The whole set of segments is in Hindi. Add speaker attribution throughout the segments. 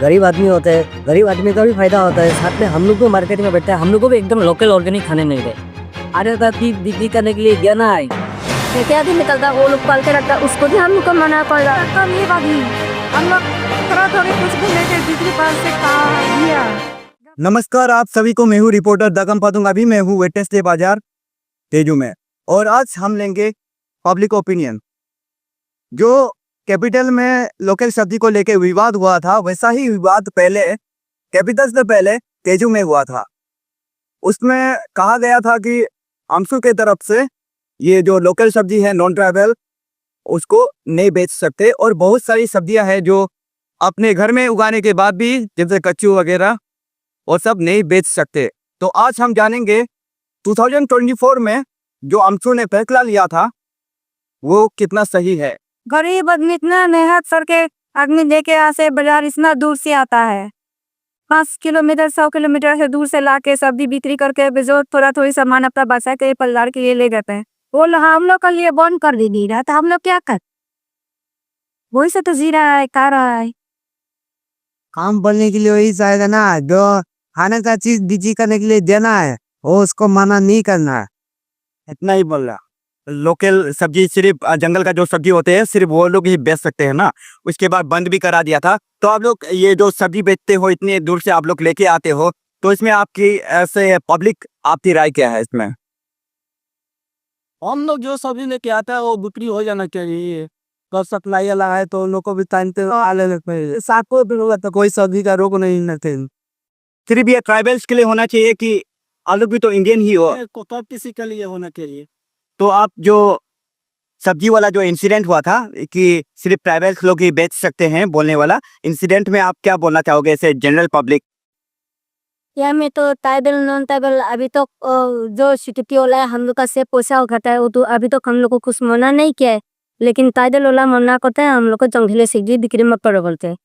Speaker 1: गरीब आदमी होते हैं, गरीब आदमी का भी फायदा होता है, साथ में हम लोग को मार्केट में बैठता है, हम लोग को भी एकदम लोकल ऑर्गेनिक खाने नहीं रहे। अरे दादी बिक्री करने के लिए गया ना है,
Speaker 2: क्या भी निकलता वो लोग पाल के रखता है, उसको भी हम लोग को मना कर रहा है।
Speaker 3: कम ये बाकी हम लोग थोड़ा थोड़ी कुछ भी लेके बिक्री पर से कहा दिया।
Speaker 4: नमस्कार आप सभी को, मैं हूँ रिपोर्टर दगम पादुंग। अभी मैं हूँ वेडनेसडे बाजार तेजू में और आज हम लेंगे पब्लिक ओपिनियन। जो कैपिटल में लोकल सब्जी को लेके विवाद हुआ था, वैसा ही विवाद पहले कैपिटल से पहले तेजू में हुआ था। उसमें कहा गया था कि आमसू के तरफ से ये जो लोकल सब्जी है नॉन ट्राइबल उसको नहीं बेच सकते, और बहुत सारी सब्जियां हैं जो अपने घर में उगाने के बाद भी, जैसे कच्चू वगैरह, और सब नहीं बेच सकते। तो आज हम जानेंगे 2024 में जो आमसू ने फैसला लिया था वो कितना सही है।
Speaker 3: गरीब आदमी इतना मेहनत करके आदमी लेके आसे बाजार इतना दूर से आता है, 5 किलोमीटर 100 किलोमीटर से दूर से लाके सब्जी बिक्री करके बेजो थोड़ा थोड़ी सामान अपना बचा के परिवार के लिए ले जाते हैं। वो हम लोग के लिए बंद कर दे रहा था, हम लोग क्या कर, वही से तो जी रहा है, खा रहा है।
Speaker 5: काम बनने के लिए वही चाहेगा ना, जो खाने का चीज बिक्री करने के लिए देना है वो उसको मना नहीं करना है।
Speaker 4: इतना ही बोल रहा। लोकल सब्जी सिर्फ जंगल का जो सब्जी होते हैं सिर्फ वो लोग ही बेच सकते हैं ना, उसके बाद बंद भी करा दिया था। तो आप लोग ये जो सब्जी बेचते हो, इतने दूर से आप लोग लेके आते हो, तो इसमें आपकी ऐसे पब्लिक आपकी राय क्या है इसमें?
Speaker 6: हम लोग जो सब्जी लेके आता है वो बिक्री हो जाना चाहिए। कब सप्लाई वाला है तो उन लोग को भी टाइम पे आने लगता है, साथ को भी होगा तो कोई सब्जी का रोक नहीं लगते।
Speaker 4: सिर्फ ये ट्राइबल्स के लिए होना चाहिए कि आप लोग भी तो इंडियन ही हो?
Speaker 6: कब किसी के लिए होना चाहिए।
Speaker 4: तो आप जो सब्जी वाला जो इंसिडेंट हुआ था कि सिर्फ ट्राइबल्स लोग ही बेच सकते हैं बोलने वाला इंसिडेंट में आप क्या बोलना चाहोगे ऐसे जनरल पब्लिक?
Speaker 2: या में तो ट्राइबल नॉन ट्राइबल अभी तो जो सिटी वाला है हम लोग का से पैसा उठाता है, वो तो अभी तक हम लोग को कुछ मना नहीं किया है। लेकिन ट्राइबल वाला मना करता है, हम लोग को जंगली सब्जी बिक्री मत करो बोलते हैं।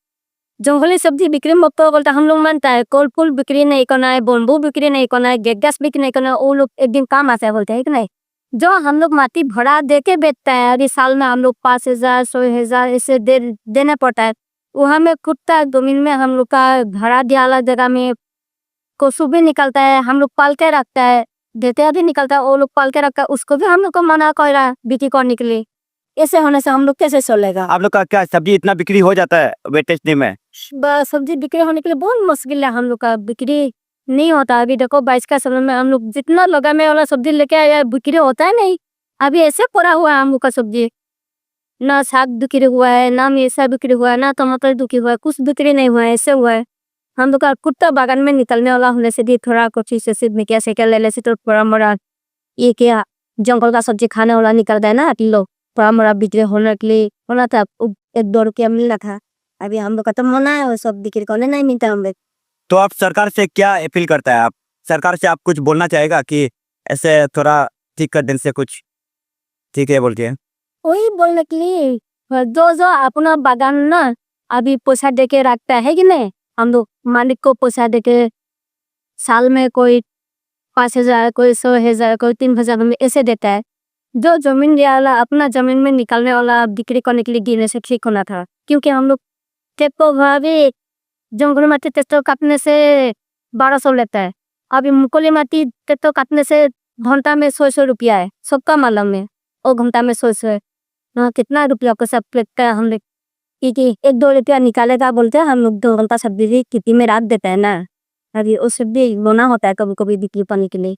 Speaker 2: जंगली सब्जी बिक्री मत करो बोलते हम लोग मानता है। कोल फूल बिक्री नहीं करना है, बम्बू बिक्री नहीं करना है, गैस बिक्री नहीं करना है, वो लोग एक दिन काम आता है बोलते हैं कि नहीं। जो हम लोग माटी भरा दे के बेचता है, अरे साल में हम लोग 5,000 6,000 ऐसे देना पड़ता है। वहाँ में कुत्ता जमीन में हम लोग का भरा दिया वाला जगह में कोसू भी निकलता है, हम लोग पाल के रखता है, देते भी निकलता है, वो लोग पाल के रखता है, उसको भी हम लोग को मना कर रहा है बिक्री करने के लिए। ऐसे होने से हम लोग कैसे चलेगा।
Speaker 4: आप लोग का क्या सब्जी इतना बिक्री हो जाता है वेडनेसडे में?
Speaker 2: सब्जी बिक्री होने के लिए बहुत मुश्किल है, हम लोग का बिक्री नहीं होता। अभी देखो 22 का समय में हम लोग जितना लगा में वाला सब्जी लेके आया बिक्री होता है नहीं। अभी ऐसे पड़ा हुआ है हम लोग का सब्जी, ना साग बिक्री हुआ है, ना मिर्चा बिक्री हुआ है, ना टमाटर बिक्री हुआ है, कुछ बिक्री नहीं हुआ है। ऐसे हुआ है हम लोग का कुत्ता बागान में निकलने वाला होने से भी थोड़ा कुछ से में क्या से क्या ले से तो बड़ा बड़ा ये क्या जंगल का सब्जी खाने वाला निकलता है ना, लोग बड़ा बड़ा बिक्री होने के लिए होना था, 1-2 रुपया मिलना था। अभी हम लोग का तो मना है, वो सब बिक्री करने नहीं मिलता हम लोग।
Speaker 4: तो आप सरकार से क्या अपील करता है? आप सरकार से आप कुछ बोलना चाहेगा कि ऐसे थोड़ा ठीक कर देने से कुछ ठीक है बोल के?
Speaker 2: वही बोलने के लिए जो जो अपना बागान ना अभी पैसा दे के रखता है कि नहीं, हम लोग मालिक को पैसा दे के साल में कोई 5,000 कोई 100,000 कोई 3,000 में ऐसे देता है। जो जमीन लिया वाला अपना जमीन में निकलने वाला बिक्री करने के लिए गिरने से ठीक होना था, क्योंकि हम लोग टेपो भाभी जंगल माटी ट्रैक्टर काटने से 1200 लेता है। अभी मुकोली माटी ट्रैक्टर काटने से घंटा में 100 रुपया है, सबका मालूम में, और घंटा में 100 है। कितना रुपया को सब प्लेट का हम लोग क्योंकि 1-2 रुपया निकालेगा बोलते हैं, हम लोग 2 घंटा सब्जी कितनी में रात देते हैं ना। अभी उस सब्जी बोना होता है कभी कभी बिक्री करने के लिए,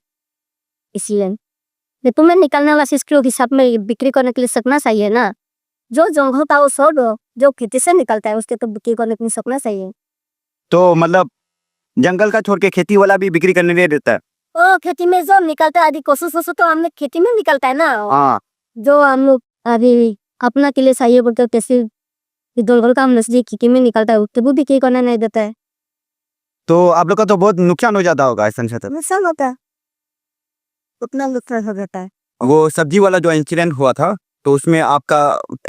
Speaker 2: इसलिए तुम्हें निकलने वाला 6 किलो के हिसाब में बिक्री करने के लिए सकना चाहिए ना। जो जंगल का वो छोड़, जो खेती से निकलता है उसके तो बिक्री करने के लिए सकना चाहिए।
Speaker 4: तो मतलब जंगल का छोड़ के खेती वाला भी बिक्री करने नहीं देता है?
Speaker 2: ओ खेती में जो निकलता है, अभी कोसो तो हम लोग खेती में निकलता है ना।
Speaker 4: हाँ,
Speaker 2: जो हम लोग अभी अपना के लिए चाहिए बोलते हैं, कैसे जंगल का हम नजदीक खेती में निकलता है उसको भी बिक्री करने नहीं देता है।
Speaker 4: तो आप लोग का तो बहुत नुकसान हो जाता होगा ऐसा नहीं?
Speaker 2: नुकसान होता है, उतना नुकसान हो जाता है।
Speaker 4: वो सब्जी वाला जो इंसिडेंट हुआ था तो उसमें आपका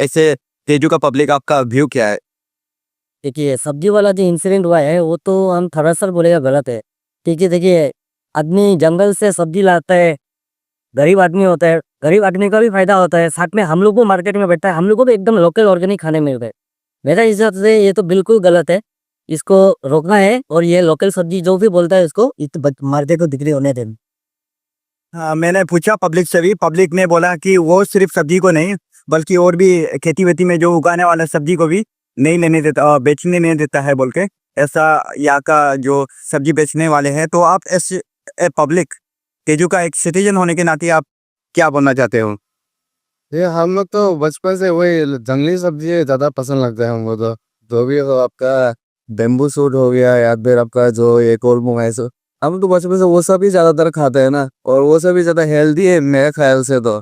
Speaker 4: ऐसे तेजू का पब्लिक आपका व्यू क्या है?
Speaker 1: देखिए सब्जी वाला जो इंसिडेंट हुआ है वो तो हम थोड़ा बोलेगा गलत है। देखिए आदमी जंगल से सब्जी लाता है, गरीब आदमी होता है, गरीब आदमी का भी फायदा होता है, साथ में हम लोग को मार्केट में बैठता है, हम लोग को भी एकदम लोकल ऑर्गेनिक खाने मिल रहे। मेरा हिसाब से ये तो बिल्कुल गलत है। इसको रोकना है और ये लोकल सब्जी जो भी बोलता है उसको मर्दे को बिक्री होने देना।
Speaker 4: मैंने पूछा पब्लिक से भी, पब्लिक ने बोला कि वो सिर्फ सब्जी को नहीं बल्कि और भी खेती वेती में जो उगाने वाला सब्जी को भी नहीं लेने देता, बेचने नहीं देता है बोल के। ऐसा यहाँ का जो सब्जी बेचने वाले हैं। तो आप एस पब्लिक तेजू का एक सिटीजन होने के नाते आप क्या बोलना चाहते हो?
Speaker 7: ये हम लोग तो बचपन से वही जंगली सब्जी ज़्यादा पसंद लगता है हमको। तो जो भी हो आपका बेम्बू सूट हो गया या फिर आपका जो ये कोलमू है, सो हम तो बचपन से वो सब ही ज़्यादातर खाते हैं ना, और वो सब ही ज़्यादा हेल्दी है मेरे ख्याल से। तो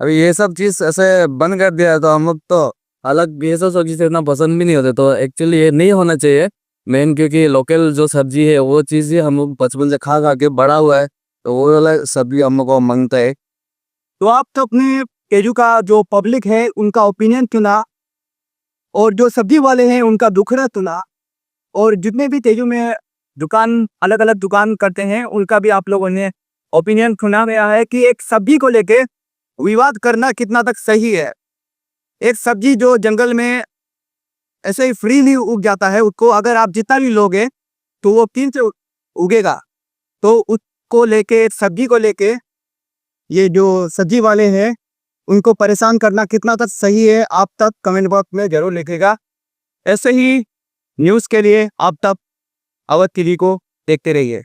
Speaker 7: अभी ये सब चीज़ ऐसे बंद कर दिया है तो हम लोग तो अलग ये सब सब्जी से इतना पसंद भी नहीं होते। तो एक्चुअली ये नहीं होना चाहिए मेन, क्योंकि लोकल जो सब्जी है वो चीज़ ही हम लोग बचपन से खा खा के बड़ा हुआ है, तो वो वाला सब्जी हम लोग को मांगता है।
Speaker 4: तो आप तो अपने तेजू का जो पब्लिक है उनका ओपिनियन चुना और जो सब्जी वाले हैं उनका दुखड़ा चुना, और जितने भी तेजू में दुकान अलग अलग दुकान करते हैं उनका भी आप लोगों ने ओपिनियन चुना गया है कि एक सब्जी को लेके विवाद करना कितना तक सही है। एक सब्जी जो जंगल में ऐसे ही फ्रीली उग जाता है, उसको अगर आप जितना भी लोगे तो वो तीन से उगेगा। तो उसको लेके, सब्जी को लेके ये जो सब्जी वाले हैं उनको परेशान करना कितना तक सही है, आप तक कमेंट बॉक्स में जरूर लिखेगा। ऐसे ही न्यूज़ के लिए आप तक अवध टीवी को देखते रहिए।